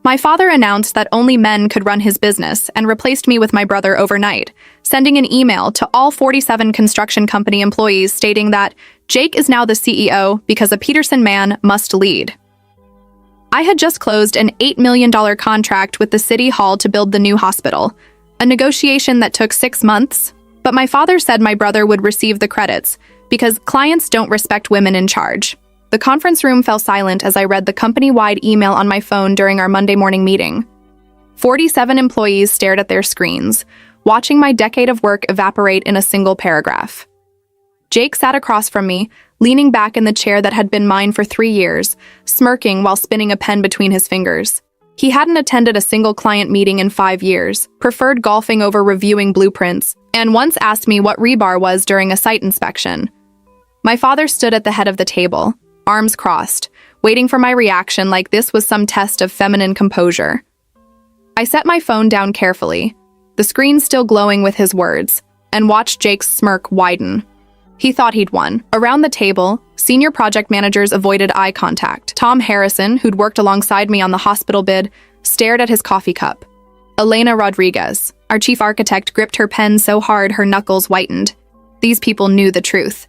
My father announced that only men could run his business and replaced me with my brother overnight, sending an email to all 47 construction company employees stating that Jake is now the CEO because a Peterson man must lead. I had just closed an $8 million contract with the City Hall to build the new hospital, a negotiation that took 6 months, but my father said my brother would receive the credits because clients don't respect women in charge. The conference room fell silent as I read the company-wide email on my phone during our Monday morning meeting. 47 employees stared at their screens, watching my decade of work evaporate in a single paragraph. Jake sat across from me, leaning back in the chair that had been mine for 3 years, smirking while spinning a pen between his fingers. He hadn't attended a single client meeting in 5 years, preferred golfing over reviewing blueprints, and once asked me what rebar was during a site inspection. My father stood at the head of the table, arms crossed, waiting for my reaction like this was some test of feminine composure. I set my phone down carefully, the screen still glowing with his words, and watched Jake's smirk widen. He thought he'd won. Around the table, senior project managers avoided eye contact. Tom Harrison, who'd worked alongside me on the hospital bid, stared at his coffee cup. Elena Rodriguez, our chief architect, gripped her pen so hard her knuckles whitened. These people knew the truth.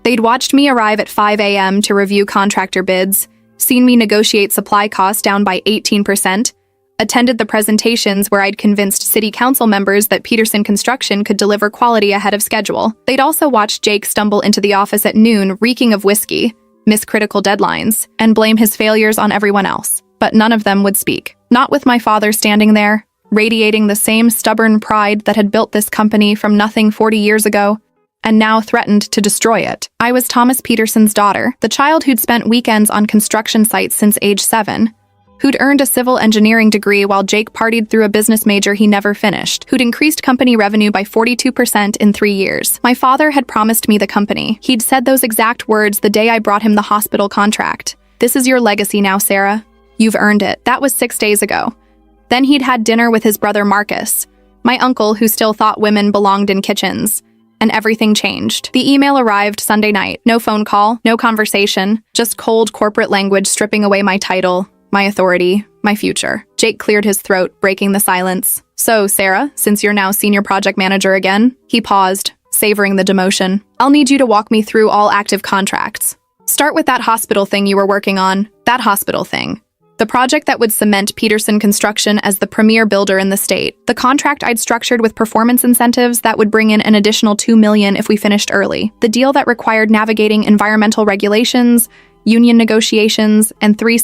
They'd watched me arrive at 5 a.m. to review contractor bids, seen me negotiate supply costs down by 18%, attended the presentations where I'd convinced city council members that Peterson Construction could deliver quality ahead of schedule. They'd also watched Jake stumble into the office at noon, reeking of whiskey, miss critical deadlines, and blame his failures on everyone else. But none of them would speak. Not with my father standing there, radiating the same stubborn pride that had built this company from nothing 40 years ago, and now threatened to destroy it. I was Thomas Peterson's daughter, the child who'd spent weekends on construction sites since age 7, who'd earned a civil engineering degree while Jake partied through a business major he never finished, who'd increased company revenue by 42% in 3 years. My father had promised me the company. He'd said those exact words the day I brought him the hospital contract. "This is your legacy now, Sarah. You've earned it." That was 6 days ago. Then he'd had dinner with his brother Marcus, my uncle who still thought women belonged in kitchens. And everything changed. The email arrived Sunday night. No phone call, no conversation, just cold corporate language stripping away my title, my authority, my future. Jake cleared his throat, breaking the silence. "So, Sarah, since you're now senior project manager again," he paused, savoring the demotion, "I'll need you to walk me through all active contracts. Start with that hospital thing you were working on, that hospital thing. The project that would cement Peterson Construction as the premier builder in the state. The contract I'd structured with performance incentives that would bring in an additional $2 million if we finished early. The deal that required navigating environmental regulations, union negotiations, and 3